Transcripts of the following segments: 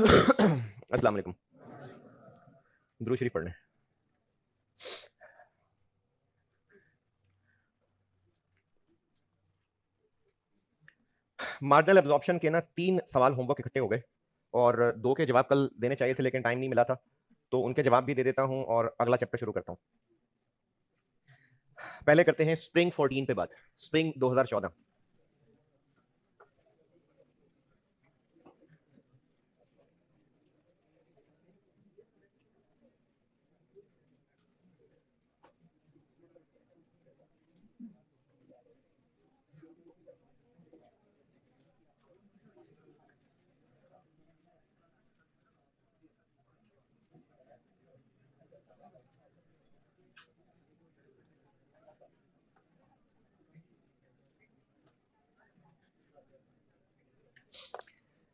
अस्सलाम वालेकुम। दुरूद शरीफ पढ़ लें। मार्जिनल एब्जॉर्प्शन के ना 3 सवाल होमवर्क इकट्ठे हो गए और 2 के जवाब कल देने चाहिए थे लेकिन टाइम नहीं मिला था, तो उनके जवाब भी दे देता हूं और अगला चैप्टर शुरू करता हूं। पहले करते हैं स्प्रिंग 14 पे बात। स्प्रिंग 2014।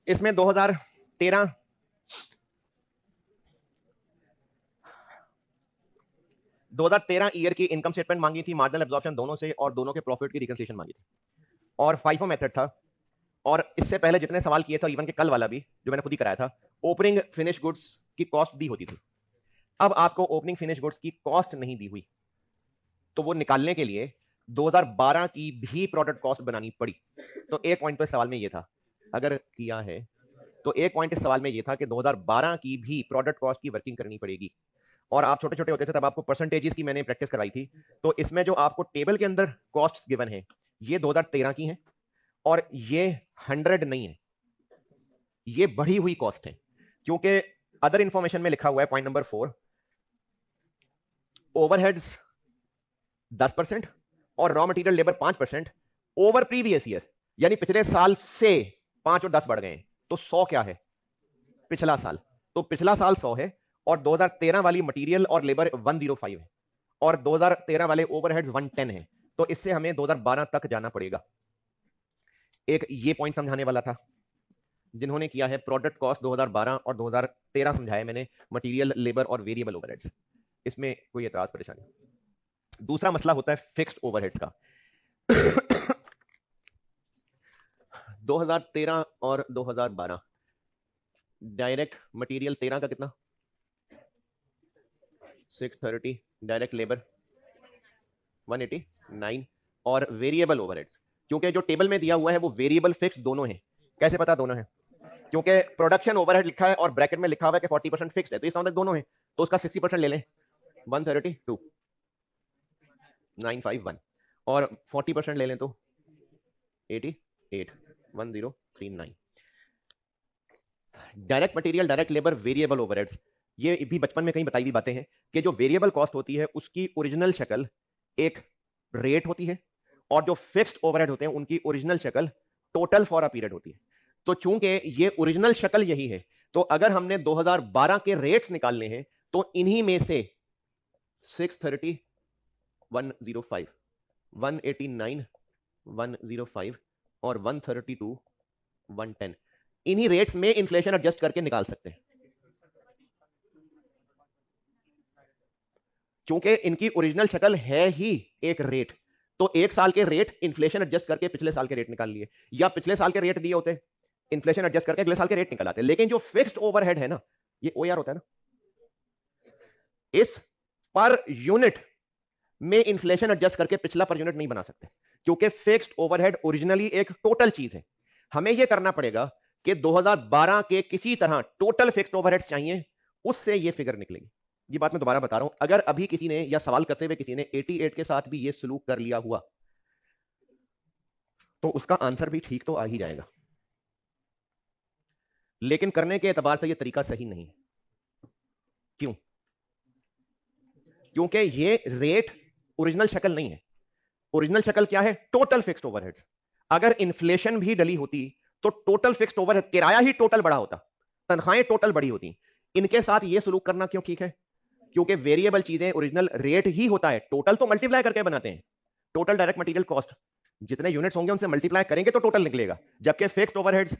इसमें 2013 ईयर की इनकम स्टेटमेंट मांगी थी, मार्जिनल एब्जॉर्प्शन दोनों से और दोनों के प्रॉफिट की रिकंसिलिएशन मांगी थी और फाइफो मेथड था। और इससे पहले जितने सवाल किए थे, इवन के कल वाला भी जो मैंने खुद ही कराया था, ओपनिंग फिनिश गुड्स की कॉस्ट दी होती थी। अब आपको ओपनिंग फिनिश गुड्स की कॉस्ट नहीं दी हुई, तो वो निकालने के लिए 2012 की भी प्रोडक्ट कॉस्ट बनानी पड़ी। तो एक पॉइंट तो इस सवाल में ये था, अगर किया है तो एक पॉइंट इस सवाल में ये था कि 2012 की भी प्रोडक्ट कॉस्ट की वर्किंग करनी पड़ेगी। और आप छोटे छोटे होते थे तब आपको परसेंटेजेस की मैंने प्रैक्टिस करवाई थी, तो इसमें जो आपको टेबल के अंदर कॉस्ट गिवन है ये 2013 की है और ये 100 नहीं है, ये बढ़ी हुई कॉस्ट है, क्योंकि अदर इंफॉर्मेशन में लिखा हुआ है पॉइंट नंबर 4, ओवरहेड्स 10% और raw material labour 5% over previous year, यानी पिछले साल से 5 और 10 बढ़ गए हैं। तो 100 क्या है? पिछला साल। तो पिछला साल 100 है और 2013 वाली मटेरियल और लेबर 105 है और 2013 वाले ओवरहेड्स 110 है। तो इससे हमें 2012 तक जाना पड़ेगा। एक ये पॉइंट समझाने वाला था। जिन्होंने किया है प्रोडक्ट कॉस्ट 2012 और 2013 समझाया मैंने, मटेरियल लेबर और वेरिएबल ओवरहेड्स, इसमें कोई एतराज परेशानी। दूसरा मसला होता है फिक्स्ड ओवरहेड्स का। 2013 और 2012 डायरेक्ट मटेरियल 13 का कितना? 630, डायरेक्ट लेबर 189 और वेरिएबल ओवरहेड्स, क्योंकि जो टेबल में दिया हुआ है वो वेरिएबल फिक्स दोनों है। कैसे पता दोनों है? क्योंकि प्रोडक्शन ओवरहेड लिखा है और ब्रैकेट में लिखा हुआ है कि 40% फिक्स्ड है, तो इसका मतलब दोनों है, तो उसका 60% ले लें, 132 951 और 40% ले लें तो 88 1039। Direct material, direct labour, variable overheads, ये भी बचपन में कहीं बताई हुई बातें हैं कि जो वेरिएबल कॉस्ट होती है उसकी ओरिजिनल शक्ल एक रेट होती है और जो फिक्स्ड ओवरहेड होते हैं उनकी ओरिजिनल शक्ल टोटल फॉर अ पीरियड होती है। तो चूंकि ये ओरिजिनल शक्ल यही है, तो अगर हमने 2012 के रेट्स निकालने हैं तो इन्हीं में से 630 105, 189 105 और 132 110, इन्हीं रेट्स में इन्फ्लेशन एडजस्ट करके निकाल सकते हैं, क्योंकि इनकी ओरिजिनल शक्ल है ही एक रेट। तो एक साल के रेट इन्फ्लेशन एडजस्ट करके पिछले साल के रेट निकाल लिए, या पिछले साल के रेट दिए होते, इन्फ्लेशन एडजस्ट करके अगले साल के रेट निकल आते। लेकिन जो फिक्स्ड ओवरहेड है ना, ये ओआर होता है ना, इस पर यूनिट में इन्फ्लेशन एडजस्ट करके पिछला पर यूनिट नहीं बना सकते, क्योंकि फिक्स्ड ओवरहेड ओरिजिनली एक टोटल चीज है। हमें यह करना पड़ेगा कि 2012 के किसी तरह टोटल फिक्स्ड ओवरहेड्स चाहिए, उससे यह फिगर निकलेगी। ये बात मैं दोबारा बता रहा हूं, अगर अभी किसी ने या सवाल करते हुए किसी ने 88 के साथ भी ये सलूक कर लिया हुआ तो उसका आंसर भी ठीक तो आ ही जाएगा, लेकिन करने के एतबार से यह तरीका सही नहीं है। क्यों? क्योंकि ये रेट ओरिजिनल शक्ल नहीं है। ओरिजिनल शक्ल क्या है? Total fixed overheads. अगर इन्फ्लेशन भी डली होती तो टोटल फिक्स्ड ओवरहेड, किराया ही टोटल बड़ा होता, तनख्वाहें टोटल बड़ी होती। इनके साथ ये सलूक करना क्यों ठीक है? क्योंकि वेरिएबल चीजें ओरिजिनल रेट ही होता है, टोटल तो मल्टीप्लाई करके बनाते हैं। टोटल डायरेक्ट मटेरियल कॉस्ट जितने यूनिट्स होंगे उनसे मल्टीप्लाई करेंगे तो टोटल निकलेगा, जबकि फिक्स्ड ओवरहेड्स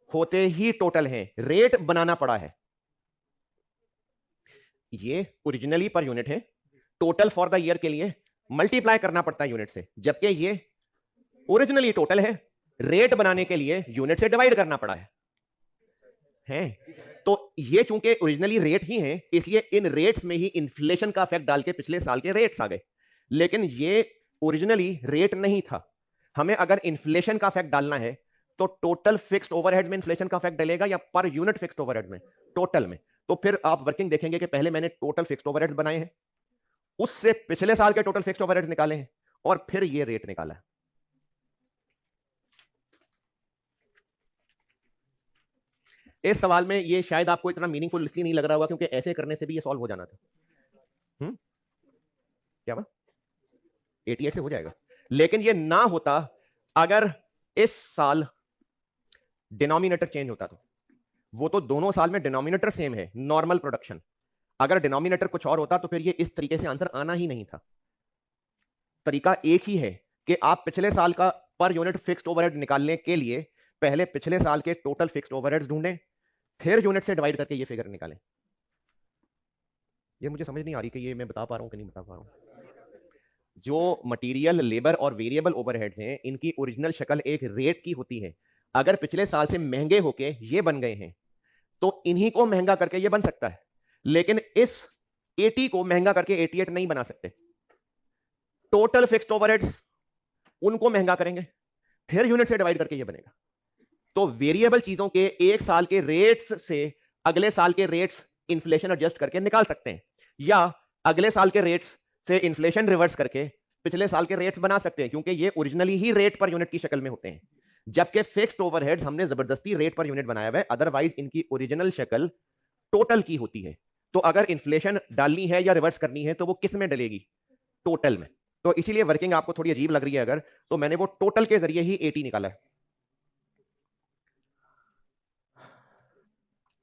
होते ही टोटल है, रेट बनाना पड़ा है। ये ओरिजिनली पर यूनिट है, टोटल फॉर द ईयर के लिए मल्टीप्लाई करना पड़ता है यूनिट से, जबकि ये ओरिजिनली टोटल है, रेट बनाने के लिए यूनिट से डिवाइड करना पड़ा है। हैं। तो ये चूंकि ओरिजिनली रेट ही हैं, इसलिए इन रेट्स में ही इन्फ्लेशन का इफेक्ट डाल के पिछले साल के रेट्स आ गए, लेकिन ये ओरिजिनली रेट नहीं था। हमें अगर इन्फ्लेशन का इफेक्ट डालना है तो टोटल फिक्स्ड ओवरहेड में इन्फ्लेशन का इफेक्ट डलेगा या पर यूनिट फिक्स्ड ओवरहेड में? टोटल में। तो फिर आप वर्किंग देखेंगे कि पहले मैंने टोटल फिक्स्ड ओवरहेड्स बनाए हैं, उससे पिछले साल के टोटल फिक्स्ड ओवरहेड्स निकाले हैं, और फिर ये रेट निकाला है। इस सवाल में ये शायद आपको इतना मीनिंगफुल इसलिए नहीं लग रहा होगा क्योंकि ऐसे करने से भी ये सॉल्व हो जाना था। क्या बात, 88 से हो जाएगा, लेकिन ये ना होता अगर इस साल डिनोमिनेटर चेंज होता। तो वो तो दोनों साल में डिनोमिनेटर सेम है, नॉर्मल प्रोडक्शन। अगर डिनोमिनेटर कुछ और होता तो फिर ये इस तरीके से आंसर आना ही नहीं था। तरीका एक ही है कि आप पिछले साल का पर यूनिट फिक्स्ड ओवरहेड निकालने के लिए पहले पिछले साल के टोटल फिक्स्ड ओवरहेड्स ढूंढें, फिर यूनिट से डिवाइड करके ये फिगर निकालें। ये मुझे समझ नहीं आ रही कि ये मैं बता पा रहा हूं कि नहीं बता पा रहा हूं। जो मटेरियल, लेबर और वेरिएबल ओवरहेड्स हैं, इनकी ओरिजिनल शक्ल एक रेट की होती है। अगर पिछले साल से महंगे होके ये बन गए हैं तो इन्हीं को महंगा करके ये बन सकता है, लेकिन इस 80 को महंगा करके 88 नहीं बना सकते। टोटल फिक्स्ड ओवरहेड्स उनको महंगा करेंगे, फिर यूनिट से डिवाइड करके ये बनेगा। तो वेरिएबल चीजों के एक साल के रेट्स से अगले साल के रेट्स इन्फ्लेशन एडजस्ट करके निकाल सकते हैं, या अगले साल के रेट्स से इन्फ्लेशन रिवर्स करके पिछले साल के रेट्स बना सकते हैं, क्योंकि ये ओरिजिनली ही रेट पर यूनिट की शक्ल में होते हैं। जबकि फिक्स्ड ओवरहेड्स हमने जबरदस्ती रेट पर यूनिट बनाया हुआ है, अदरवाइज इनकी ओरिजिनल शक्ल टोटल की होती है। तो अगर इन्फ्लेशन डालनी है या रिवर्स करनी है तो वो किस में डलेगी? टोटल में। तो इसीलिए वर्किंग आपको थोड़ी अजीब लग रही है अगर, तो मैंने वो टोटल के जरिए ही 80 निकाला है।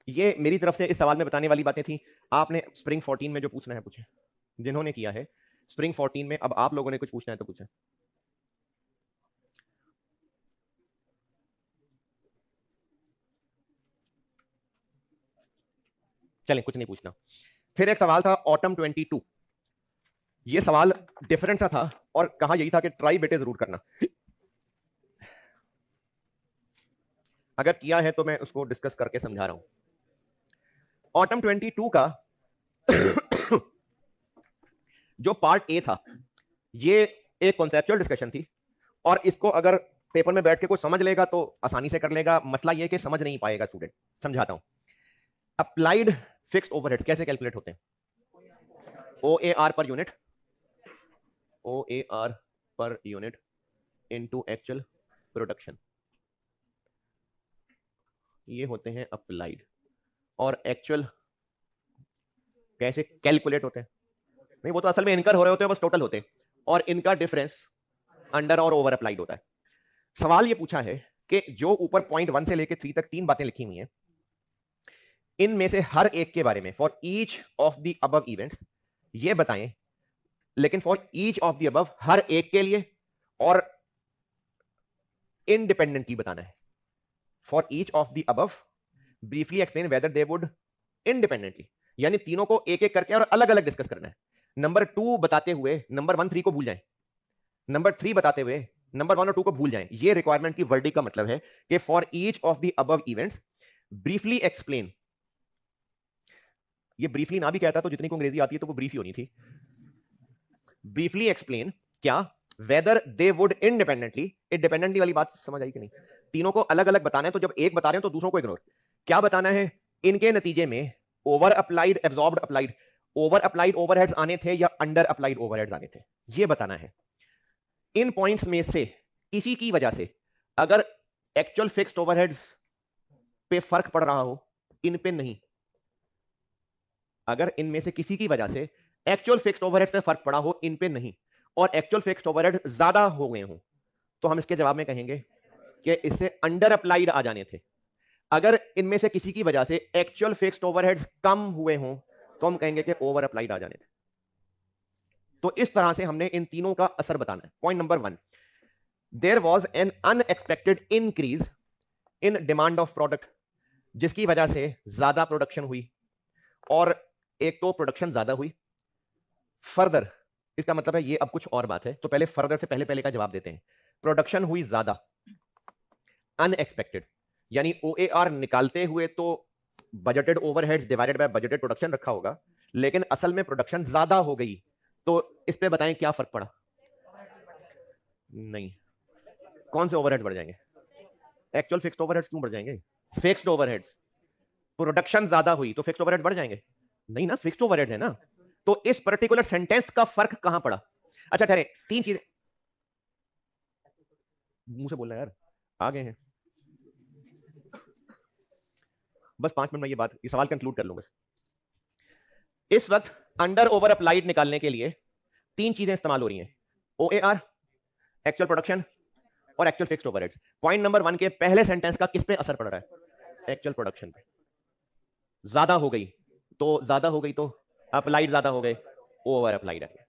ये मेरी तरफ से इस सवाल में बताने वाली बातें थी। आपने स्प्रिंग 14 में जो पूछना है पूछे, जिन्होंने किया है स्प्रिंग 14 में। अब आप लोगों ने कुछ पूछना है तो पूछे। चलें, कुछ नहीं पूछना। फिर एक सवाल था ऑटम 22। ये सवाल डिफरेंट सा था और कहा यही था कि ट्राई बेटे जरूर करना। अगर किया है तो मैं उसको डिस्कस करके समझा रहा हूं। ऑटम 22 का जो पार्ट ए था, ये एक कॉन्सेप्चुअल डिस्कशन थी, और इसको अगर पेपर में बैठ के कोई समझ लेगा तो आसानी से कर लेगा। मसला ये कि समझ नहीं पाएगा स्टूडेंट। समझाता हूं। अप्लाइड फिक्स्ड ओवरहेड्स कैसे कैलकुलेट होते हैं? OAR per unit, OAR per unit into actual production, ये होते हैं अप्लाइड। और एक्चुअल कैसे कैलकुलेट होते हैं? नहीं, वो तो असल में इनकर हो रहे होते हैं, बस टोटल होते हैं, और इनका डिफरेंस अंडर और ओवर अप्लाइड होता है। सवाल ये पूछा है कि जो ऊपर पॉइंट 1 से लेकर 3 तक 3 बातें लिखी हुई हैं, इनमें से हर एक के बारे में for each of the above events ये बताएं, लेकिन for each of the above हर एक के लिए, और इंडिपेंडेंटली बताना है। For each of the above briefly explain whether they would independently, यानी तीनों को एक एक करके और अलग अलग डिस्कस करना है। नंबर 2 बताते हुए नंबर 1 3 को भूल जाएं, नंबर 3 बताते हुए नंबर 1 और 2 को भूल जाएं। ये रिक्वायरमेंट की वर्डिंग का मतलब है कि for each of the above events briefly explain. ये ब्रीफली ना भी कहता तो जितनी को अंग्रेजी आती है तो वो ब्रीफ ही होनी थी। ब्रीफली एक्सप्लेन क्या? Whether they would independently. Independently वाली बात समझ आई कि नहीं? तीनों को अलग अलग बताना है, तो जब एक बता रहे हो तो दूसरों को इग्नोर। क्या बताना है? इनके नतीजे में over applied, absorbed applied, over applied overheads आने थे या अंडर अप्लाइड ओवरहेड्स आने थे, ये बताना है। इन पॉइंट्स में से किसी की वजह से अगर एक्चुअल फिक्स्ड ओवरहेड्स पे फर्क पड़ रहा हो, इन पे नहीं, अगर इनमें से किसी की वजह से एक्चुअल फिक्स्ड ओवरहेड्स पे फर्क पड़ा हो, इन पे नहीं, और एक्चुअल फिक्स्ड ओवरहेड ज्यादा हो गए हो, तो हम इसके जवाब में कहेंगे कि इससे अंडर अप्लाइड आ जाने थे। अगर इनमें से किसी की वजह से एक्चुअल फिक्स्ड ओवरहेड्स कम हुए हों तो हम कहेंगे कि ओवर अप्लाइड आ जाने थे। तो इस तरह से हमने इन तीनों का असर बताना है। Point number 1, there was an unexpected increase in demand of product, जिसकी वजह से ज्यादा प्रोडक्शन हुई, और एक तो प्रोडक्शन ज्यादा हुई। फर्दर इसका मतलब है ये अब कुछ और बात है, तो पहले फर्दर से पहले पहले का जवाब देते हैं। प्रोडक्शन हुई ज्यादा, अनएक्सपेक्टेड, यानी OAR निकालते हुए तो budgeted overheads divided by budgeted production रखा होगा, लेकिन असल में प्रोडक्शन ज्यादा हो गई, तो इस पे बताएं क्या फर्क पड़ा? नहीं, कौन से ओवरहेड बढ़ जाएंगे? एक्चुअल फिक्स्ड ओवरहेड्स क्यों बढ़ जाएंगे? फिक्स्ड ओवरहेड्स, प्रोडक्शन ज्यादा हुई तो फिक्स्ड ओवरहेड बढ़ जाएंगे? नहीं ना, फिक्स्ड ओवरहेड है ना। तो इस पर्टिकुलर सेंटेंस का फर्क कहां पड़ा? अच्छा ठहरे, तीन चीजें मुंह से बोलना यार, आ गए हैं बस 5 मिनट में ये सवाल कंक्लूड कर लूंगा। इस वक्त अंडर ओवर अप्लाइड निकालने के लिए तीन चीजें इस्तेमाल हो रही हैं, ओएआर, एक्चुअल प्रोडक्शन और actual fixed overheads. Point number 1 के पहले सेंटेंस का किस पे असर पड़ रहा है? एक्चुअल प्रोडक्शन पे। ज्यादा हो गई तो अप्लाइड ज्यादा हो गए, ओवर अप्लाइड आएंगे।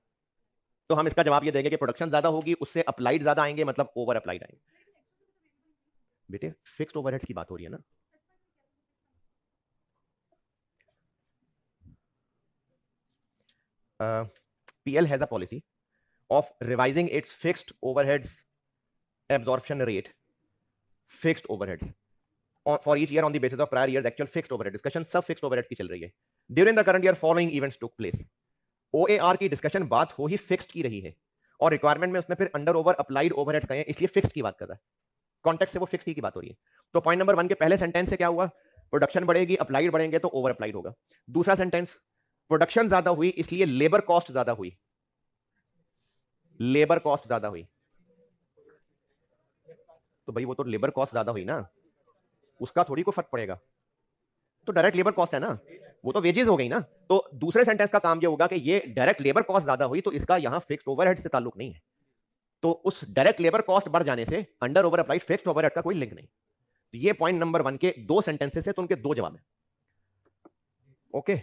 तो हम इसका जवाब ये देंगे कि प्रोडक्शन ज्यादा होगी, उससे अप्लाइड ज्यादा आएंगे, मतलब ओवर अप्लाइड आएंगे। बेटे फिक्स्ड ओवरहेड्स की बात हो रही है ना। PL has a policy of revising its fixed overheads absorption rate, fixed overheads for each year on the basis of prior year's actual fixed overhead discussion। सब fixed overheads की चल रही है। During the current year following events took place। OAR की discussion बात हो ही fixed की रही है, और रिक्वायरमेंट में उसने फिर अंडर ओवर अप्लाइड ओवरहेड्स कहे, इसलिए फिक्स्ड की बात कर रहा है। कॉन्टेक्स्ट से वो फिक्स्ड की बात हो रही है। तो पॉइंट नंबर 1 के पहले सेंटेंस से क्या हुआ? प्रोडक्शन बढ़ेगी, अप्लाइड बढ़ेंगे तो ओवर अप्लाइड होगा। दूसरा सेंटेंस, प्रोडक्शन ज्यादा हुई इसलिए लेबर कॉस्ट ज्यादा हुई, लेबर कॉस्ट ज्यादा हुई। तो भाई वो तो लेबर कॉस्ट ज्यादा हुई ना, उसका थोड़ी को फर्क पड़ेगा, तो डायरेक्ट लेबर कॉस्ट है ना, वो तो वेजेस हो गई ना। तो दूसरे सेंटेंस का काम ये होगा कि ये डायरेक्ट लेबर कॉस्ट ज्यादा हुई, तो इसका यहां फिक्स्ड ओवरहेड से ताल्लुक नहीं है, तो उस डायरेक्ट लेबर कॉस्ट बढ़ जाने से under over applied fixed overhead का कोई लिंक नहीं। तो ये पॉइंट नंबर 1 के दो सेंटेंसेस है, तो उनके दो जवाब है। Okay,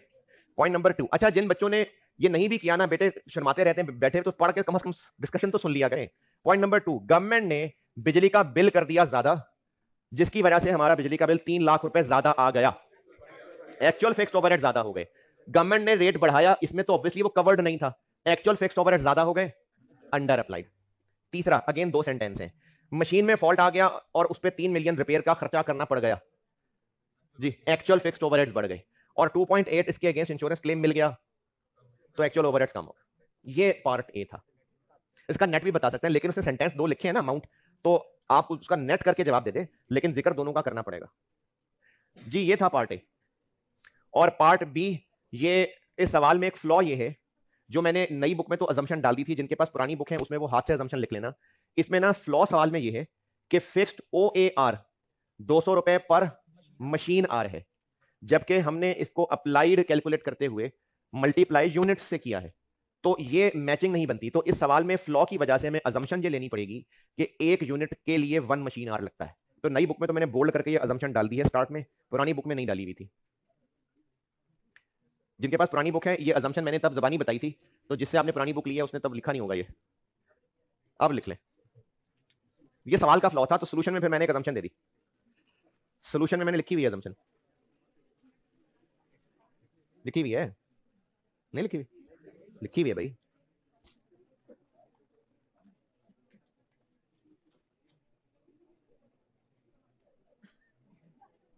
point number 2। अच्छा, जिन बच्चों ने ये नहीं भी किया ना बेटे, शर्माते रहते हैं, बैठे तो पढ़ के कम से कम डिस्कशन तो सुन लिया करें। पॉइंट नंबर 2, गवर्नमेंट ने बिजली का बिल कर दिया ज्यादा, जिसकी वजह से हमारा बिजली का बिल 3 लाख रुपए ज्यादा आ गया। एक्चुअल फिक्स्ड ओवरहेड ज्यादा हो गए। गवर्नमेंट ने रेट बढ़ाया, इसमें तो ऑब्वियसली वो कवर्ड नहीं था, एक्चुअल फिक्स्ड ओवरहेड ज्यादा हो गए, अंडर अप्लाइड। तीसरा, अगेन दो सेंटेंस है, मशीन में फॉल्ट आ गया और उस पर 3 मिलियन रिपेयर का खर्चा करना पड़ गया जी, एक्चुअल फिक्स्ड ओवरहेड्स बढ़ गए। और 2.8 इसके अगेंस्ट इंश्योरेंस क्लेम मिल गया, तो एक्चुअल ओवरहेड्स कम हो गए। ये पार्ट ए था। इसका नेट भी बता सकते हैं, लेकिन उसने सेंटेंस दो लिखे हैं ना, अमाउंट, तो आप उसका नेट करके जवाब दे दे, लेकिन जिक्र दोनों का करना पड़ेगा जी। ये था पार्ट ए। और पार्ट बी, ये इस सवाल में एक फ्लॉ ये है, जो मैंने नई बुक में तो अजम्पशन डाल दी थी, जिनके पास पुरानी बुक है उसमें वो हाथ से अजम्पशन लिख लेना। इसमें ना फ्लॉ सवाल में ये है कि फिक्स्ड OAR 200 रुपए पर मशीन आर है, जबकि हमने इसको अप्लाइड कैलकुलेट करते हुए मल्टीप्लाई यूनिट्स से किया है, तो ये मैचिंग नहीं बनती। तो इस सवाल में फ्लॉ की वजह से हमें अजम्पशन ये लेनी पड़ेगी कि एक यूनिट के लिए 1 मशीन आर लगता है। तो नई बुक में तो मैंने बोल्ड करके ये अजम्पशन डाल दी है स्टार्ट में, पुरानी बुक में नहीं डाली हुई थी। जिनके पास पुरानी बुक है, ये अजम्पशन मैंने तब जबानी बताई थी, तो जिससे आपने पुरानी बुक ली है उसने तब लिखा नहीं होगा ये, अब लिख लें। ये सवाल का फ्लॉ था, तो सोल्यूशन में फिर मैंने एक अजम्पशन दे दी, सोल्यूशन में मैंने लिखी हुई है अजम्पशन, लिखी हुई है, नहीं लिखी हुई? लिखी हुई है भाई।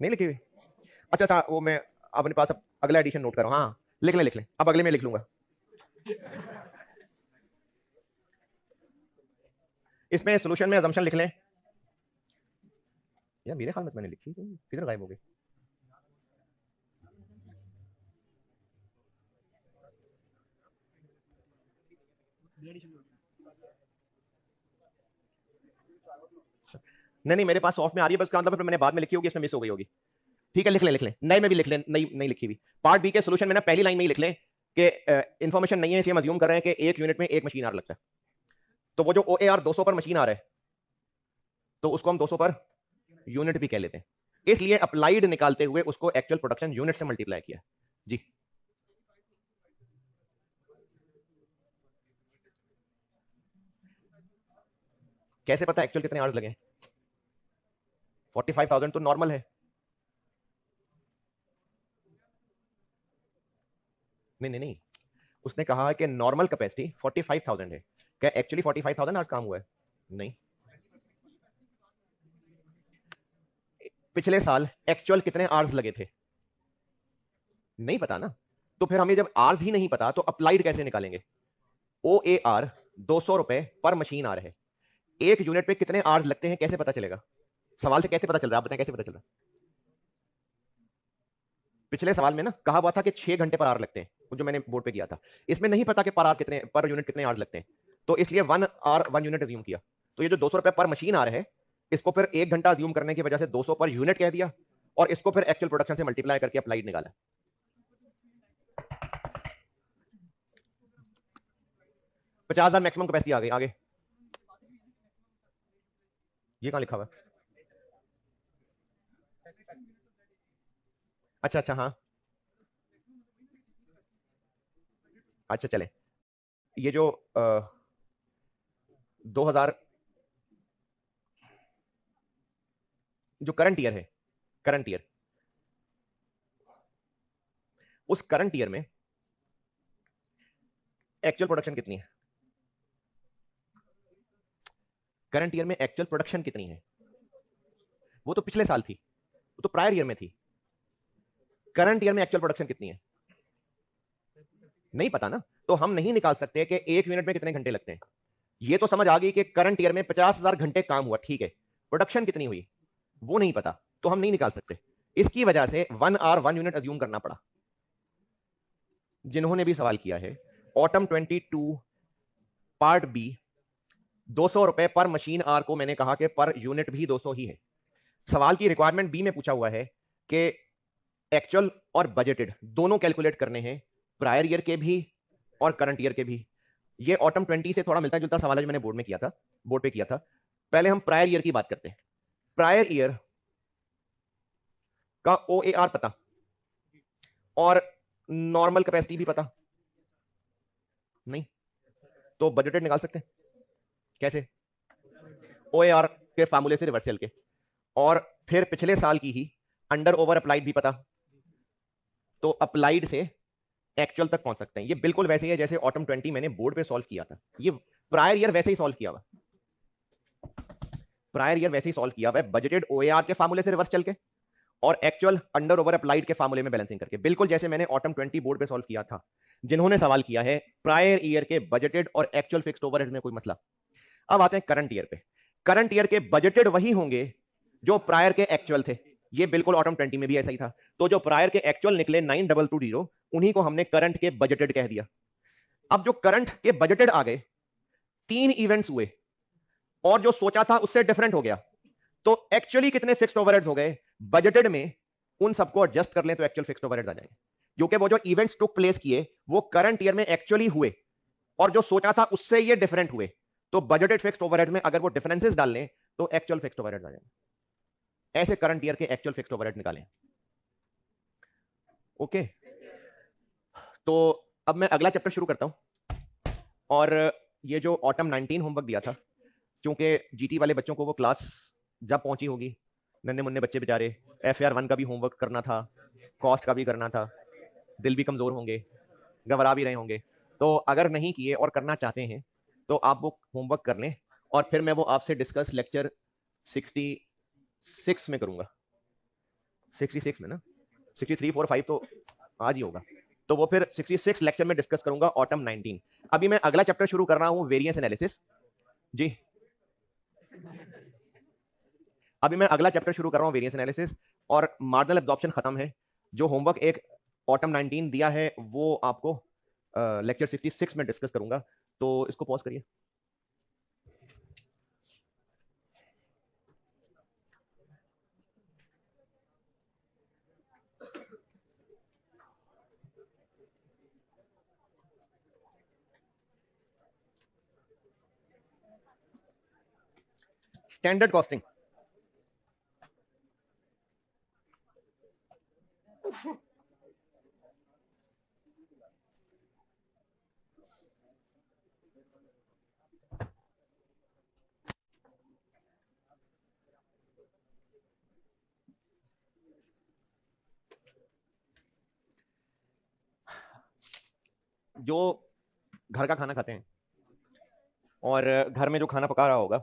नहीं लिखी हुई? अच्छा था वो, मैं अपने पास अब अगला एडिशन नोट कर रहा हूं। हाँ लिख ले लिख ले, अब अगले में लिख लूंगा। इसमें सोल्यूशन में अजम्पशन लिख लें। यार मेरे ख्याल में तो मैंने लिखी, किधर गायब हो गई? नहीं नहीं, मेरे पास सॉफ्ट में आ रही है, बस का मतलब मैंने बाद में लिखी होगी, इसमें मिस हो गई होगी। ठीक है, लिख ले, नए में भी लिख ले, नई नहीं लिखी हुई। पार्ट बी के सोल्यूशन में ना पहली लाइन में ही लिख लें कि इंफॉर्मेशन नहीं है, इसलिए हम अज्यूम कर रहे हैं कि एक यूनिट में एक मशीन आर लगता है। तो वो जो OAR 200 पर मशीन आर है, तो उसको हम 200 पर यूनिट भी कह लेते हैं, इसलिए अप्लाइड निकालते हुए उसको एक्चुअल प्रोडक्शन यूनिट से मल्टीप्लाई किया जी। कैसे पता एक्चुअल कितने आवर्स लगे? 45,000 तो नॉर्मल है। नहीं नहीं नहीं, उसने कहा कि नॉर्मल कैपेसिटी 45,000 है, क्या एक्चुअली 45,000 आवर्स काम हुआ है? नहीं। पिछले साल एक्चुअल कितने आवर्स लगे थे? नहीं पता ना, तो फिर हमें जब आर्स ही नहीं पता तो अप्लाइड कैसे निकालेंगे? ओ ए आर 200 रुपए पर मशीन आर है, एक यूनिट पे कितने आर्स लगते हैं कैसे पता चलेगा? सवाल से कैसे पता चल रहा है, आप बताएं कैसे पता चल रहा है? पिछले सवाल में ना कहा हुआ था कि 6 घंटे पर आर लगते हैं, वो जो मैंने बोर्ड पे किया था। इसमें नहीं पता कि पर आर कितने, पर यूनिट कितने आर्स लगते हैं, तो इसलिए 1 आर 1 यूनिट अज्यूम किया। तो ये जो 200 रुपए पर मशीन आ रहा है, इसको फिर 1 घंटा अज्यूम करने की वजह से 200 पर यूनिट कह दिया, और इसको फिर एक्चुअल प्रोडक्शन से मल्टीप्लाई करके अप्लाइड निकाला। 50,000 मैक्सिमम कैपेसिटी आ गई। आगे ये कहां लिखा हुआ है? अच्छा अच्छा, हाँ अच्छा चले। ये जो 2000 जो करंट ईयर है, करंट ईयर, उस करंट ईयर में एक्चुअल प्रोडक्शन कितनी है? करंट ईयर में एक्चुअल प्रोडक्शन कितनी है? वो तो पिछले साल थी, वो तो प्रायर ईयर में थी। करंट ईयर में एक्चुअल प्रोडक्शन कितनी है? नहीं पता ना, तो हम नहीं निकाल सकते कि एक यूनिट में कितने घंटे लगते हैं। ये तो समझ आ गई कि करंट ईयर में 50,000 घंटे काम हुआ, ठीक है, प्रोडक्शन कितनी हुई वो नहीं पता, तो हम नहीं निकाल सकते। इसकी वजह से 1 आर 1 यूनिट अज्यूम करना पड़ा। जिन्होंने भी सवाल किया है, ऑटम 22 पार्ट बी, 200 रुपए पर मशीन आर को मैंने कहा कि पर यूनिट भी 200 ही है। सवाल की रिक्वायरमेंट बी में पूछा हुआ है कि एक्चुअल और बजटेड दोनों कैलकुलेट करने हैं, प्रायर ईयर के भी और करंट ईयर के भी। ये ऑटम 20 से थोड़ा मिलता जुलता सवाल है जो मैंने बोर्ड में किया था, बोर्ड पे किया था। पहले हम प्रायर ईयर की बात करते हैं। प्रायर ईयर का ओ ए आर पता और नॉर्मल कैपेसिटी भी पता नहीं, तो बजटेड निकाल सकते हैं कैसे? ओ ए आर के फार्मूले से रिवर्सल के, और फिर पिछले साल की ही अंडर ओवर अप्लाइड भी पता, तो अप्लाइड से एक्चुअल तक पहुंच सकते हैं। ये बिल्कुल वैसे ही है जैसे ऑटम 20 मैंने बोर्ड पे सॉल्व किया था। ये प्रायर ईयर वैसे ही सॉल्व किया हुआ, प्रायर ईयर वैसे ही सॉल्व किया हुआ है, बजटेड ओएआर के फार्मूले से रिवर्स चल के और एक्चुअल अंडर ओवर अप्लाइड के फार्मूले में बैलेंसिंग करके, बिल्कुल जैसे मैंने ऑटम 20 बोर्ड पे सॉल्व किया था। जिन्होंने सवाल किया है प्रायर ईयर के बजटेड और एक्चुअल फिक्स्ड ओवरहेड में कोई मसला। अब आते हैं करंट ईयर पे। करंट ईयर के बजटेड वही होंगे जो प्रायर के एक्चुअल थे, ये बिल्कुल ऑटम 20 में भी ऐसा ही था। तो जो प्रायर के एक्चुअल निकले 9220, उन्हीं को हमने करंट के बजटेड कह दिया। अब जो करंट के बजटेड आ गए, 3 इवेंट्स हुए और जो सोचा था उससे डिफरेंट हो गया, तो एक्चुअली कितने फिक्स्ड ओवरहेड्स हो गए बजटेड में, उन सबको एडजस्ट कर लें तो एक्चुअल फिक्स्ड ओवरहेड्स आ जाएंगे। क्योंकि वो जो इवेंट्स टुक प्लेस किए वो करंट ईयर में एक्चुअली हुए और जो सोचा था उससे ये डिफरेंट हुए, तो बजटेड फिक्स्ड ओवरहेड में अगर वो डिफरेंसेस डाल लें तो एक्चुअल फिक्स्ड ओवरहेड्स आ जाएंगे। ऐसे करंट ईयर के एक्चुअल फिक्स्ड ओवरहेड निकालें। ओके, तो अब मैं अगला चैप्टर शुरू करता हूं। और ये जो ऑटम 19 होमवर्क दिया था, क्योंकि जीटी वाले बच्चों को वो क्लास जब पहुंची होगी, नन्हे मुन्ने बच्चे बेचारे, FAR 1 का भी होमवर्क करना था, कॉस्ट का भी करना था, दिल भी कमजोर होंगे, घबरा भी रहे होंगे। तो अगर नहीं किए और करना चाहते हैं तो आप वो होमवर्क कर लें, और फिर मैं वो आपसे डिस्कस लेक्चर 66 में करूंगा। 66 में ना, 63, 4, 5 तो आज ही होगा, तो वो फिर 66 लेक्चर में डिस्कस करूंगा ऑटम 19। अभी मैं अगला चैप्टर शुरू कर रहा हूं, वेरिएंस एनालिसिस। जी, अभी मैं अगला चैप्टर शुरू कर रहा हूं, वेरिएंस एनालिसिस, और मार्जिनल एब्जॉर्प्शन खत्म है। जो होमवर्क एक ऑटम 19 दिया है वो आपको लेक्चर 66 में डिस्कस करूंगा। तो इसको पॉज करिए। स्टैंडर्ड कॉस्टिंग, जो घर का खाना खाते हैं और घर में जो खाना पका रहा होगा,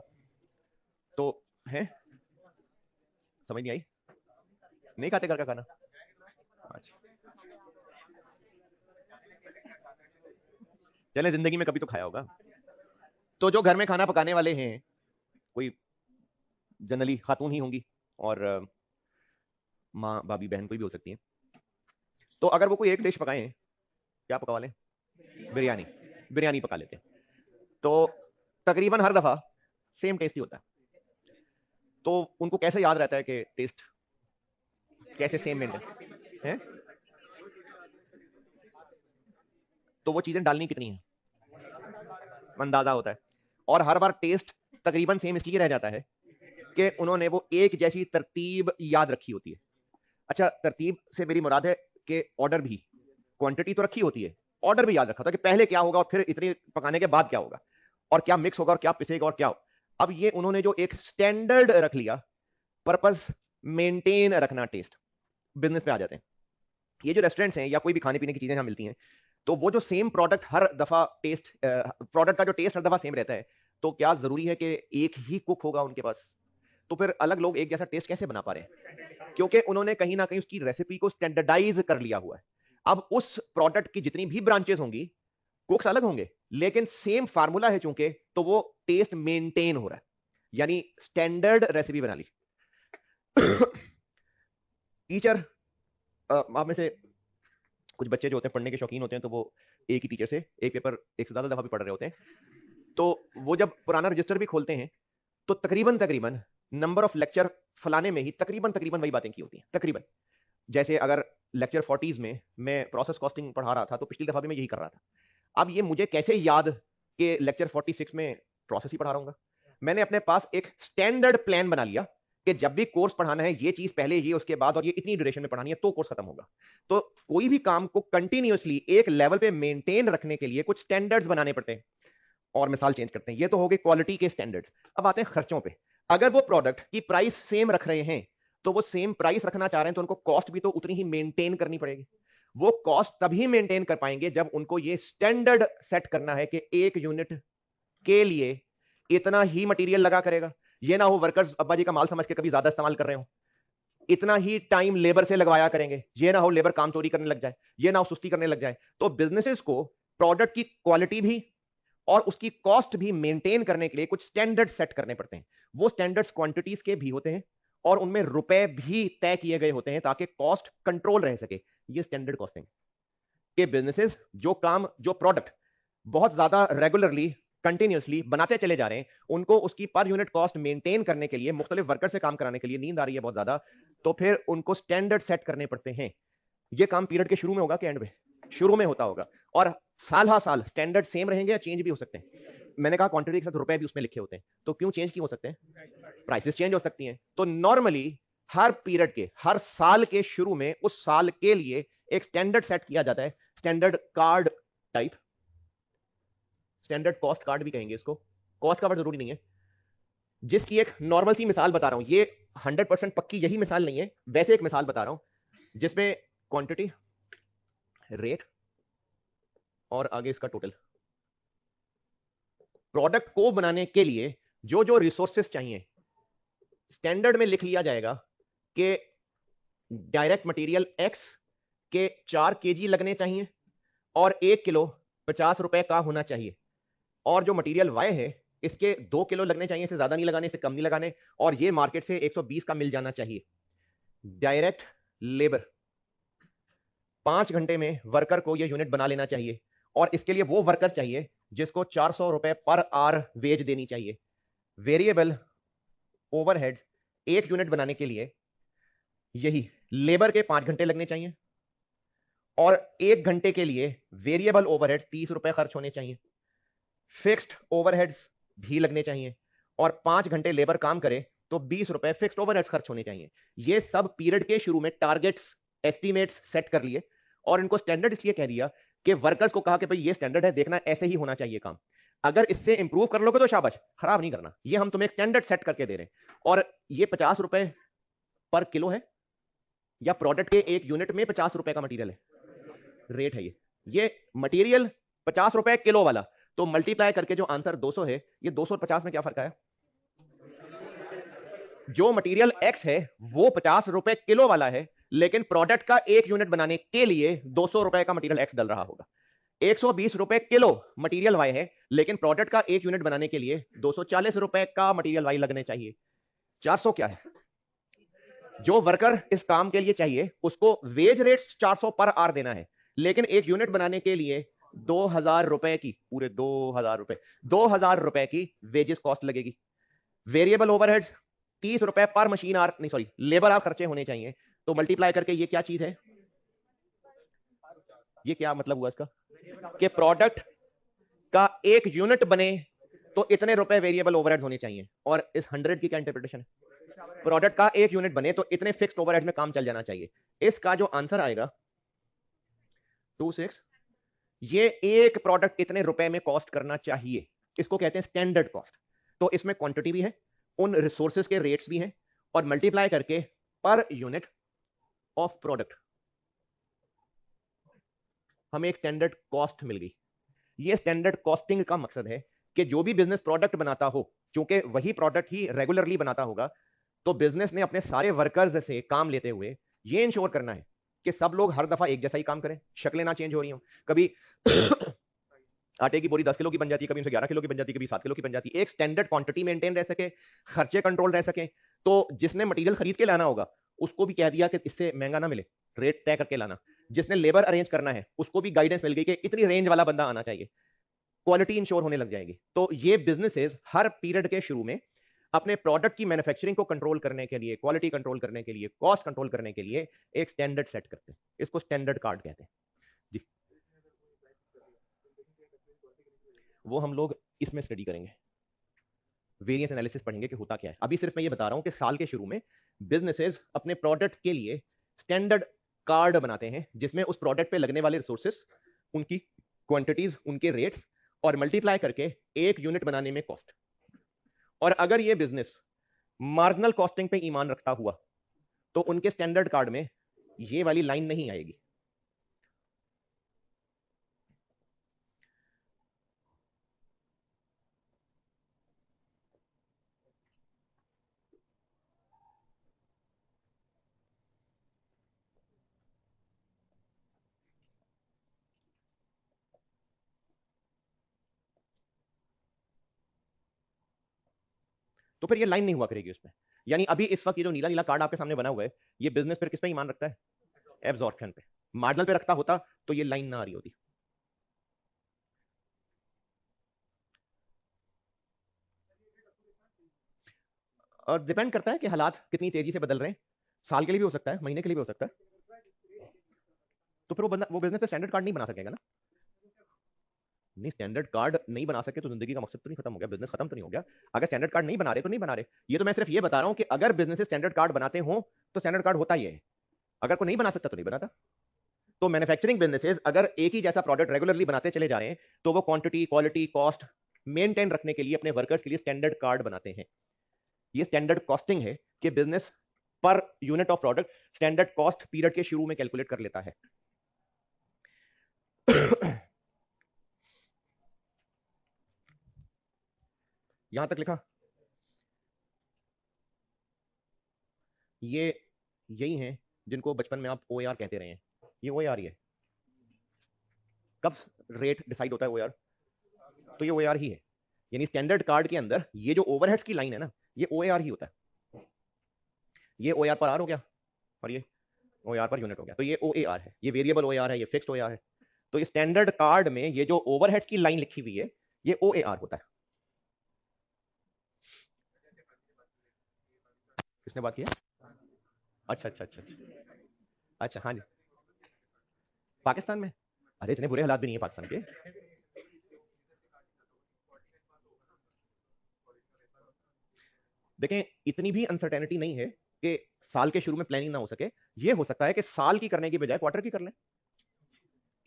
तो है, समझ नहीं आई? नहीं खाते घर का खाना? अच्छा, चले जिंदगी में कभी तो खाया होगा। तो जो घर में खाना पकाने वाले हैं, कोई जनरली खातून ही होंगी, और माँ भाभी बहन कोई भी हो सकती है। तो अगर वो कोई एक डिश पकाएं, क्या पकवा लें? बिरयानी। बिरयानी पका लेते हैं। तो तकरीबन हर दफा सेम टेस्ट ही होता है। तो उनको कैसे याद रहता है कि टेस्ट कैसे सेम मेंटेन है? तो वो चीजें डालनी कितनी है अंदाजा होता है। और हर बार टेस्ट तकरीबन सेम इसलिए रह जाता है कि उन्होंने वो एक जैसी तरतीब याद रखी होती है। अच्छा, तरतीब से मेरी मुराद है कि ऑर्डर भी, क्वांटिटी तो रखी होती है, ऑर्डर भी याद रखा था कि पहले क्या होगा और फिर इतनी पकाने के बाद क्या होगा, और क्या मिक्स होगा और क्या पिसेगा और क्या। अब ये उन्होंने जो एक स्टैंडर्ड रख लिया, पर्पस मेंटेन रखना टेस्ट, बिजनेस पे आ जाते हैं। ये जो रेस्टोरेंट्स हैं या कोई भी खाने पीने की चीजें यहां मिलती हैं, तो वो जो सेम प्रोडक्ट हर दफा टेस्ट, प्रोडक्ट का जो टेस्ट हर दफा सेम रहता है, तो क्या जरूरी है कि एक ही कुक होगा उनके पास? तो फिर अलग लोग एक जैसा टेस्ट कैसे बना पा रहे हैं? क्योंकि उन्होंने कहीं ना कहीं उसकी रेसिपी को स्टैंडर्डाइज कर लिया हुआ है। अब उस प्रोडक्ट की जितनी भी ब्रांचेस होंगी, कुक्स अलग होंगे, लेकिन सेम फार्मूला है चूंकि, तो वो टेस्ट मेंटेन हो रहा है, यानी स्टैंडर्ड रेसिपी बना ली। टीचर, आप में से कुछ बच्चे जो होते हैं पढ़ने के शौकीन होते हैं, तो वो एक ही टीचर से एक पेपर एक से ज्यादा दफा भी पढ़ रहे होते हैं। तो वो जब पुराना रजिस्टर भी खोलते हैं, तो तकरीबन तकरीबन नंबर ऑफ लेक्चर फलाने में ही तकरीबन तकरीबन वही बातें की होती हैं तकरीबन। जैसे अगर लेक्चर 40s में मैं प्रोसेस कॉस्टिंग पढ़ा रहा था, तो पिछली दफा भी मैं यही कर रहा था। अब ये मुझे कैसे याद कि लेक्चर 46 में प्रोसेस ही पढ़ा रहा हूँ? मैंने अपने पास एक स्टैंडर्ड प्लान बना लिया कि जब भी कोर्स पढ़ाना है, ये चीज पहले, ये उसके बाद, और ये इतनी ड्यूरेशन में पढ़ानी है, तो कोर्स खत्म होगा। तो कोई भी काम को कंटिन्यूअसली एक लेवल पे मेंटेन रखने के लिए कुछ स्टैंडर्ड्स बनाने पड़ते हैं, और मिसाल चेंज करते हैं। ये तो हो गए क्वालिटी के स्टैंडर्ड्स। अब आते हैं खर्चों पे। अगर वो प्रोडक्ट की प्राइस सेम रख रहे हैं, तो वो सेम प्राइस रखना चाह रहे हैं, तो उनको कॉस्ट भी तो उतनी ही मेंटेन करनी पड़ेगी। वो कॉस्ट तभी मेंटेन कर पाएंगे जब उनको ये स्टैंडर्ड सेट करना है कि एक यूनिट के लिए इतना ही मटेरियल लगा करेगा। ये ना हो वर्कर्स अब्बा जी का माल समझ के कभी ज्यादा इस्तेमाल कर रहे हो, इतना ही टाइम लेबर से लगवाया करेंगे। ये ना हो लेबर काम चोरी करने लग जाए, ये ना हो सुस्ती करने लग जाए। तो बिजनेसेस को प्रोडक्ट की क्वालिटी भी और उसकी कॉस्ट भी मेंटेन करने के लिए कुछ स्टैंडर्ड सेट करने पड़ते हैं। वो स्टैंडर्ड्स क्वांटिटीज के भी होते हैं, और उनमें रुपए भी तय किए गए होते हैं ताकि कॉस्ट कंट्रोल रह सके। ये स्टैंडर्ड कॉस्टिंग के बिजनेसेस जो काम, जो प्रोडक्ट बहुत ज्यादा रेगुलरली कंटिन्यूअसली बनाते चले जा रहे हैं, उनको उसकी पर यूनिट कॉस्ट मेंटेन करने के लिए, मुख्तलिफ वर्कर से काम कराने के लिए, नींद आ रही है बहुत ज्यादा, तो फिर उनको स्टैंडर्ड सेट करने पड़ते हैं। ये काम पीरियड के शुरू में होगा कि एंड में? शुरू में होता होगा। और साल हर साल स्टैंडर्ड सेम रहेंगे या चेंज भी हो सकते हैं? मैंने कहा क्वांटिटी के साथ रुपए भी उसमें लिखे होते हैं, तो क्यों चेंज क्यों हो सकते हैं? प्राइसेस चेंज हो सकती हैं। तो नॉर्मली हर पीरियड के, हर साल के शुरू में उस साल के लिए एक स्टैंडर्ड सेट किया जाता है, standard card type, standard cost card भी कहेंगे इसको, कॉस्ट का वर्ड जरूरी नहीं है। जिसकी एक नॉर्मल सी मिसाल बता रहा हूं, ये 100% पक्की यही मिसाल नहीं है, वैसे एक मिसाल बता रहा हूं जिसमें क्वांटिटी, रेट और आगे इसका टोटल। प्रोडक्ट को बनाने के लिए जो जो रिसोर्सेस चाहिए, स्टैंडर्ड में लिख लिया जाएगा कि डायरेक्ट मटेरियल एक्स के 4 केजी लगने चाहिए और 1 किलो 50 रुपए का होना चाहिए, और जो मटेरियल वाई है इसके 2 किलो लगने चाहिए, इससे ज्यादा नहीं लगाने, इससे कम नहीं लगाने, और ये मार्केट से 120 का मिल जाना चाहिए। डायरेक्ट लेबर 5 घंटे में वर्कर को ये यूनिट बना लेना चाहिए, और इसके लिए वो वर्कर चाहिए जिसको 400 रुपए पर आवर वेज देनी चाहिए। वेरिएबल ओवरहेड एक यूनिट बनाने के लिए यही लेबर के 5 घंटे लगने चाहिए, और 1 घंटे के लिए वेरिएबल ओवरहेड 30 रुपए खर्च होने चाहिए। फिक्स्ड ओवरहेड्स भी लगने चाहिए, और 5 घंटे लेबर काम करे तो 20 रुपए फिक्स्ड ओवरहेड्स खर्च होने चाहिए। ये सब पीरियड के शुरू में टारगेट्स, एस्टिमेट्स सेट कर लिए, और इनको स्टैंडर्ड इसलिए कह दिया कि वर्कर्स को कहा कि भाई ये स्टैंडर्ड है, देखना ऐसे ही होना चाहिए काम। अगर इससे इंप्रूव कर लोगे तो शाबाश, खराब नहीं करना। ये हम तुम्हें स्टैंडर्ड सेट करके दे रहे हैं। और ये 50 रुपए पर किलो है, या प्रोडक्ट के एक यूनिट में 50 रुपए का मटेरियल है, रेट है ये मटेरियल 50 रुपए किलो वाला, तो मल्टीप्लाई करके जो आंसर 200 है, ये 250 में क्या फर्क आया? जो मटेरियल एक्स है वो 50 रुपए किलो वाला है, लेकिन प्रोडक्ट का एक यूनिट बनाने के लिए 200 रुपए का मटेरियल एक्स डल रहा होगा। 120 रुपए किलो मटेरियल वाई है, लेकिन प्रोडक्ट का एक यूनिट बनाने के लिए 240 रुपए का मटेरियल वाई लगने चाहिए। 400 क्या है? जो वर्कर इस काम के लिए चाहिए उसको वेज रेट 400 पर आवर देना है, लेकिन एक यूनिट बनाने के लिए 2000 रुपए की, पूरे 2000 रुपए, 2000 रुपए की वेजेस कॉस्ट लगेगी। वेरिएबल ओवरहेड्स 30 रुपए पर मशीन आर, नहीं सॉरी, लेबर आर खर्चे होने चाहिए। तो मल्टीप्लाई करके ये क्या चीज है? ये क्या मतलब हुआ इसका? कि प्रोडक्ट का एक यूनिट बने तो इतने रुपए वेरिएबल ओवरहेड्स होने चाहिए। और इस 100 की क्या इंटरप्रिटेशन है? प्रोडक्ट का एक यूनिट बने तो इतने फिक्स्ड ओवरहेड्स में काम चल जाना चाहिए। इसका जो आंसर आएगा 26, ये एक प्रोडक्ट इतने रुपए में कॉस्ट करना चाहिए, इसको कहते हैं स्टैंडर्ड कॉस्ट। तो इसमें क्वांटिटी भी है, उन रिसोर्सेज के रेट्स भी हैं, और मल्टीप्लाई करके पर यूनिट ऑफ प्रोडक्ट हमें एक स्टैंडर्ड कॉस्ट मिल गई। ये स्टैंडर्ड कॉस्टिंग का मकसद है कि जो भी बिजनेस प्रोडक्ट बनाता हो, क्योंकि वही प्रोडक्ट ही रेगुलरली बनाता होगा, तो बिजनेस ने अपने सारे वर्कर्स से काम लेते हुए ये इंश्योर करना है कि सब लोग हर दफा एक जैसा ही काम करें, शक्लें ना चेंज हो रही हो। कभी आटे की बोरी 10 किलो की बन जाती है, कभी उनसे 11 किलो की बन जाती है, कभी 7 किलो की बन जाती है। एक स्टैंडर्ड क्वांटिटी मेंटेन रह सके, खर्चे कंट्रोल रह सके। तो जिसने मटेरियल खरीद के लाना होगा उसको भी कह दिया कि इससे महंगा ना मिले, रेट तय करके लाना। जिसने लेबर अरेंज करना है उसको भी गाइडेंस मिल गई कि इतनी रेंज वाला बंदा आना चाहिए, क्वालिटी इंश्योर होने लग जाएगी। तो ये बिजनेसेस हर पीरियड के शुरू में अपने प्रोडक्ट की मैन्युफैक्चरिंग को कंट्रोल करने के लिए, क्वालिटी कंट्रोल करने के लिए, कॉस्ट कंट्रोल करने के लिए एक स्टैंडर्ड सेट करते हैं। इसको स्टैंडर्ड कार्ड कहते हैं जी। वो हम लोग इसमें स्टडी करेंगे, वेरिएंस एनालिसिस पढ़ेंगे कि होता क्या है। अभी सिर्फ मैं ये बता रहा हूं कि साल के शुरू में बिजनेसेस अपने प्रोडक्ट के लिए स्टैंडर्ड कार्ड बनाते हैं, जिसमें उस प्रोडक्ट पे लगने वाले रिसोर्सेस, उनकी क्वांटिटीज, उनके रेट्स, और मल्टीप्लाई करके एक यूनिट बनाने में कॉस्ट। और अगर ये बिजनेस मार्जिनल कॉस्टिंग पे ईमान रखता हुआ तो उनके स्टैंडर्ड कार्ड में ये वाली लाइन नहीं आएगी। तो फिर ये लाइन नहीं हुआ करेगी उसमें। यानी अभी इस वक्त ये जो नीला नीला कार्ड आपके सामने बना हुआ है, ये बिजनेस फिर किस पे ईमान रखता है? एब्जॉर्प्शन पे। मार्जिनल पे रखता होता तो ये लाइन ना आ रही होती। और डिपेंड करता है कि हालात कितनी तेजी से बदल रहे हैं। साल के लिए भी हो सकता है, महीने के लिए भी हो सकता है। तो फिर वो बंदा, वो बिजनेस पे स्टैंडर्ड कार्ड नहीं बना सकेगा ना। नहीं, स्टैंडर्ड कार्ड नहीं बना सके तो जिंदगी का मकसद तो नहीं खत्म हो गया, बिजनेस खत्म तो नहीं हो गया। अगर स्टैंडर्ड कार्ड नहीं बना रहे तो नहीं बना रहे। ये तो मैं सिर्फ ये बता रहा हूं कि अगर बिजनेस स्टैंडर्ड कार्ड बनाते हो तो स्टैंडर्ड कार्ड होता ही है। अगर कोई नहीं बना सकता तो नहीं बनाता। तो मैन्युफैक्चरिंग बिजनेसेस अगर एक ही जैसा प्रोडक्ट रेगुलरली बनाते चले जा रहे हैं तो वो क्वांटिटी, क्वालिटी, कॉस्ट मेंटेन रखने के लिए अपने वर्कर्स के लिए स्टैंडर्ड कार्ड बनाते हैं। ये स्टैंडर्ड कॉस्टिंग है कि business per unit of product standard cost period के शुरू में कैलकुलेट कर लेता है। यहां तक लिखा? ये यही है जिनको बचपन में आप ओएआर कहते रहे हैं। ये ओएआर ही है। कब रेट डिसाइड होता है ओएआर? तो ये ओएआर ही है। यानी स्टैंडर्ड कार्ड के अंदर ये जो ओवरहेड्स की लाइन है ना, ये ओएआर ही होता है। ये ओएआर पर आर हो गया और ये ओएआर पर यूनिट हो गया, तो ये ओएआर है। ये वेरिएबल ओएआर है, ये फिक्स्ड ओएआर है। तो स्टैंडर्ड कार्ड में ये जो ओवरहेड्स की लाइन लिखी हुई है ये ओएआर होता है। किसने बात किया? अच्छा अच्छा अच्छा अच्छा। अच्छा हाँ जी। पाकिस्तान में? अरे इतने बुरे हालात भी नहीं है पाकिस्तान के। देखें, इतनी भी अनसर्टेनिटी नहीं है कि साल के शुरू में प्लानिंग ना हो सके। ये हो सकता है कि साल की करने की बजाय क्वार्टर की कर लें,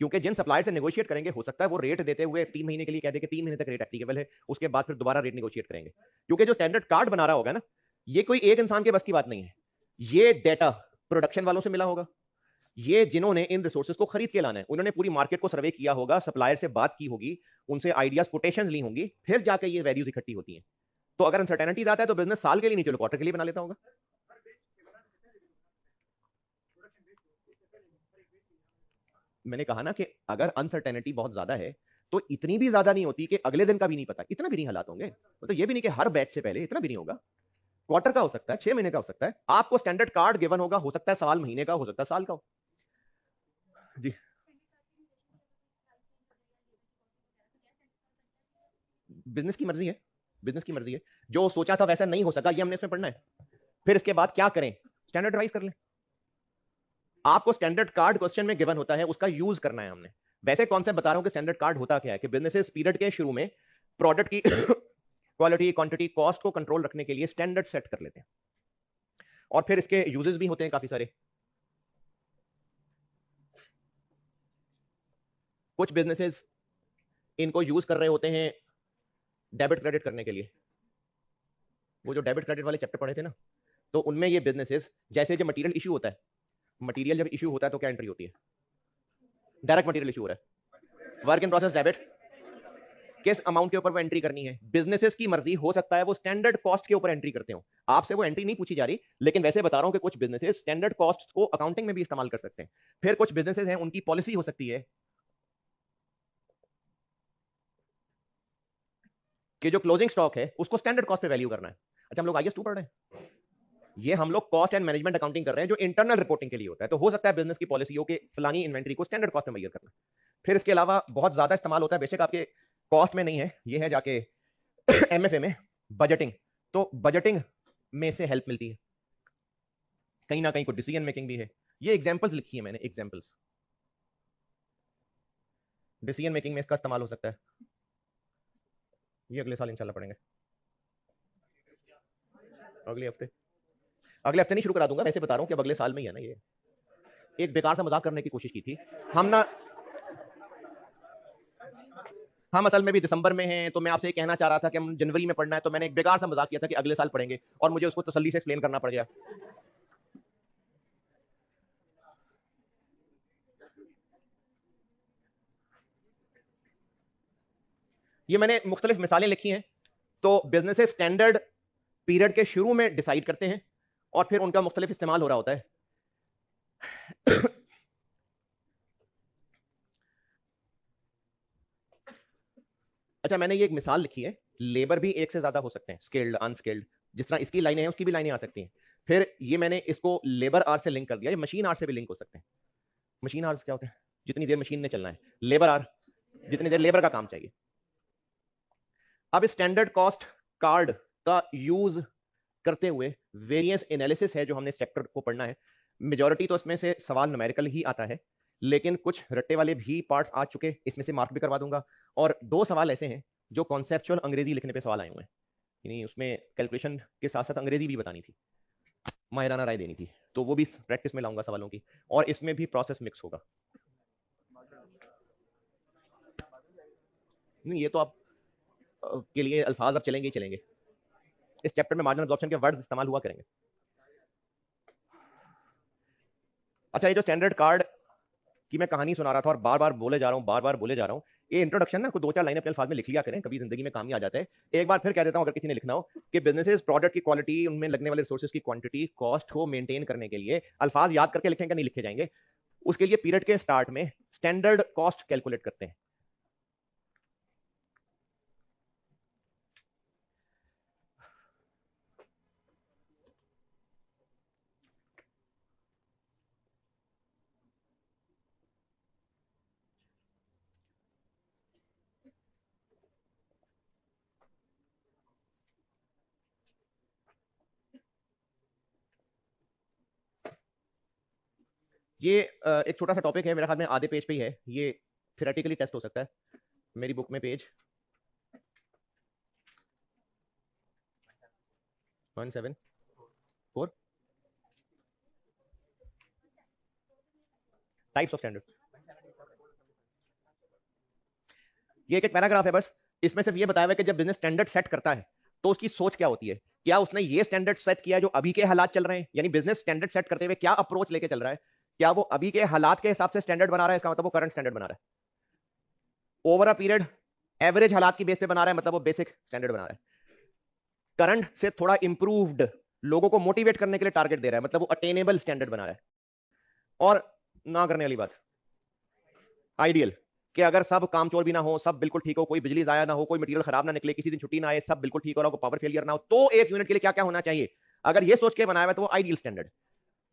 क्योंकि जिन सप्लायर से नेगोशिएट करेंगे हो सकता है वो रेट देते हुए 3 महीने के लिए कह दे कि 3 महीने तक रेट एप्लीकेबल है, उसके बाद फिर दोबारा रेट नेगोशिएट करेंगे। क्योंकि जो स्टैंडर्ड कार्ड बना रहा होगा ना, ये कोई एक इंसान के बस की बात नहीं है। ये डेटा प्रोडक्शन वालों से मिला होगा, ये जिन्होंने इन रिसोर्सेज को खरीद के लाना है उन्होंने पूरी मार्केट को सर्वे किया होगा, सप्लायर से बात की होगी, उनसे आइडियाज, कोटेशन ली होंगी, फिर जाके ये वैल्यूज इकट्ठी होती हैं। तो अगर अनसर्टेनिटी आता है तो बिजनेस साल के लिए नहीं, चलो क्वार्टर के लिए बना लेता होगा। मैंने कहा ना कि अगर अनसर्टेनिटी बहुत ज्यादा है तो इतनी भी ज्यादा नहीं होती कि अगले दिन का भी नहीं पता, इतना भी नहीं हालात होंगे। तो ये भी नहीं कि हर बैच से पहले, इतना भी नहीं होगा। क्वार्टर का हो सकता है, 6 महीने का हो सकता है, आपको स्टैंडर्ड कार्ड गिवन होगा, हो सकता है सवाल महीने का, हो सकता है साल का हो। जी, बिजनेस की मर्जी है, बिजनेस की मर्जी है। जो सोचा था वैसा नहीं हो सका, ये हमने इसमें पढ़ना है। फिर इसके बाद क्या करें, स्टैंडर्ड राइज कर लें। आपको स्टैंडर्ड कार्ड क्वेश्चन में गिवन होता है, उसका यूज करना है हमने। वैसे कॉन्सेप्ट बता रहा हूं कि स्टैंडर्ड कार्ड होता क्या है, कि बिजनेसेस पीरियड के शुरू में प्रोडक्ट की क्वालिटी, क्वांटिटी, कॉस्ट को कंट्रोल रखने के लिए स्टैंडर्ड सेट कर लेते हैं, और फिर इसके यूजेस भी होते हैं काफी सारे। कुछ बिजनेसेस इनको यूज कर रहे होते हैं डेबिट क्रेडिट करने के लिए। वो जो डेबिट क्रेडिट वाले चैप्टर पढ़े थे ना, तो उनमें ये बिजनेसेस, जैसे जब मटेरियल इशू होता है, मटेरियल जब इशू होता है तो क्या एंट्री होती है, डायरेक्ट मटेरियल इशू हो रहा है, वर्क इन प्रोसेस डेबिट, किस अमाउंट के ऊपर वो एंट्री करनी है। बिजनेसेस की मर्जी, हो सकता है वो स्टैंडर्ड कॉस्ट के ऊपर एंट्री करते हो, आपसे वो एंट्री नहीं पूछी जा रही, लेकिन वैसे बता रहा हूं कि कुछ बिजनेसेस स्टैंडर्ड कॉस्ट को अकाउंटिंग में भी इस्तेमाल कर सकते हैं। फिर कुछ बिजनेसेस हैं, उनकी पॉलिसी हो सकती है कि जो क्लोजिंग स्टॉक है उसको स्टैंडर्ड कॉस्ट पे वैल्यू करना है। अच्छा, हम लोग IS 2 पढ़ रहे हैं, ये हम लोग कॉस्ट एंड मैनेजमेंट अकाउंटिंग कर रहे हैं, जो इंटरनल रिपोर्टिंग के लिए होता है। तो हो सकता है बिजनेस की पॉलिसी हो कि फलानी इन्वेंट्री को स्टैंडर्ड कॉस्ट में मेजर करना। फिर इसके अलावा बहुत ज्यादा इस्तेमाल होता है, बेशक आपके कॉस्ट में नहीं है, ये है जाके MFA में, बजटिंग। तो बजटिंग में से हेल्प मिलती है, कहीं ना कहीं कुछ डिसीजन मेकिंग भी है। ये एग्जांपल्स लिखी है मैंने, एग्जांपल्स, डिसीजन मेकिंग में इसका इस्तेमाल हो सकता है। ये अगले साल इंशाल्लाह पढ़ेंगे, अगले हफ्ते। अगले हफ्ते नहीं शुरू करा दूंगा, वैसे बता रहा हूँ कि अब अगले साल में ही है ना। ये एक बेकार सा मजाक करने की कोशिश की थी हम ना, हम असल में भी दिसंबर में हैं, तो मैं आपसे कहना चाह रहा था कि हम जनवरी में पढ़ना है, तो मैंने एक बेकार सा मजाक किया था कि अगले साल पढ़ेंगे, और मुझे उसको तसल्ली से एक्सप्लेन करना पड़ गया। ये मैंने मुख्तलिफ मिसालें लिखी हैं। तो बिजनेसेस स्टैंडर्ड पीरियड के शुरू में डिसाइड करते हैं, और फिर उनका मुख्तलिफ इस्तेमाल हो रहा होता है। अच्छा, मैंने ये एक मिसाल लिखी है, लेबर भी एक से ज्यादा हो सकते हैं, स्किल्ड, अनस्किल्ड, जिस तरह इसकी लाइनें हैं उसकी भी लाइनें आ सकती हैं। फिर ये मैंने इसको लेबर आर से लिंक कर दिया, ये मशीन आर से भी लिंक हो सकते हैं। मशीन आर्स क्या होते हैं, जितनी देर मशीन ने चलना है। लेबर आर, जितनी देर लेबर का काम चाहिए। अब स्टैंडर्ड कॉस्ट कार्ड का यूज करते हुए वेरिएंस एनालिसिस है जो हमने इस चैप्टर को पढ़ना है। मेजॉरिटी तो इसमें से सवाल न्यूमेरिकल ही आता है, लेकिन कुछ रट्टे वाले भी पार्ट्स आ चुके, इसमें से मार्क भी करवा दूंगा। और 2 सवाल ऐसे हैं जो कॉन्सेप्चुअल अंग्रेजी लिखने पे सवाल आए हुए हैं, यानी उसमें कैलकुलेशन के साथ साथ अंग्रेजी भी बतानी थी, माहिराना राय देनी थी, तो वो भी प्रैक्टिस में लाऊंगा सवालों की, और इसमें भी प्रोसेस मिक्स होगा। नहीं, ये तो आप के लिए अल्फाज अब चलेंगे ही चलेंगे, इस चैप्टर में मार्जिनल एब्जॉर्प्शन के वर्ड्स इस्तेमाल हुआ करेंगे। अच्छा, ये जो स्टैंडर्ड कार्ड की मैं कहानी सुना रहा था और बार बार बोले जा रहा हूँ, बार बार बोले जा रहा हूँ, ये इंट्रोडक्शन ना, कुछ 2-4 लाइनें अपने अल्फाज में लिख लिया करें, कभी जिंदगी में काम ही आ जाता है। एक बार फिर कह देता हूँ, अगर किसी ने लिखना हो, कि बिजनेसेस प्रोडक्ट की क्वालिटी, उनमें लगने वाले रिसोर्सेज की क्वांटिटी, कॉस्ट को मेंटेन करने के लिए अल्फाज याद करके लिखेंगे, नहीं लिखे जाएंगे, उसके लिए पीरियड के स्टार्ट में स्टैंडर्ड कॉस्ट कैलकुलेट करते हैं। ये एक छोटा सा टॉपिक है, मेरे ख्याल में आधे पेज पे ही है, ये थ्योरेटिकली टेस्ट हो सकता है। मेरी बुक में पेज 174, टाइप्स ऑफ स्टैंडर्ड। ये एक पैराग्राफ है बस, इसमें सिर्फ ये बताया हुआ है कि जब बिजनेस स्टैंडर्ड सेट करता है तो उसकी सोच क्या होती है। क्या उसने ये स्टैंडर्ड सेट किया है जो अभी के हालात चल रहे हैं, यानी बिजनेस स्टैंडर्ड सेट करते हुए क्या अप्रोच लेके चल रहा है। क्या वो अभी के हालात के हिसाब से स्टैंडर्ड बना रहा है, इसका मतलब वो करंट स्टैंडर्ड बना रहा है। ओवर अ पीरियड एवरेज हालात की बेस पे बना रहा है, मतलब वो बेसिक स्टैंडर्ड बना रहा है। करंट से थोड़ा इंप्रूव्ड, लोगों को मोटिवेट करने के लिए टारगेट दे रहा है, मतलब वो अटेनेबल स्टैंडर्ड बना रहा है। और ना करने वाली बात, आइडियल कि अगर सब कामचोर भी ना हो, सब बिल्कुल ठीक हो, कोई बिजली जाया ना हो, कोई मटेरियल खराब ना निकले, किसी दिन छुट्टी ना आए, सब बिल्कुल ठीक हो रहा हो, पावर फेलियर ना हो, तो एक यूनिट के लिए क्या क्या होना चाहिए, अगर ये सोच के बनाया हुआ है तो वो आइडियल स्टैंडर्ड।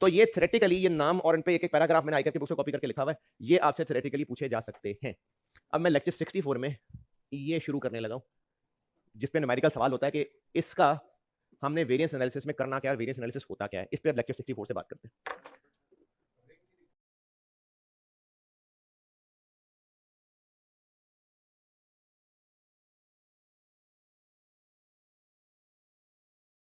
तो ये थ्योरेटिकली, ये नाम और इन पे एक एक पैराग्राफ मैंने आईकर के बुक से कॉपी करके लिखा हुआ है, ये आपसे थ्योरेटिकली पूछे जा सकते हैं। अब मैं लेक्चर 64 में ये शुरू करने लगा हूं, जिसपे न्यूमेरिकल सवाल होता है कि इसका हमने वेरिएंस एनालिसिस में करना क्या है, वेरिएंस एनालिसिस होता क्या है, इस पे अब लेक्चर 64 से बात करते हैं।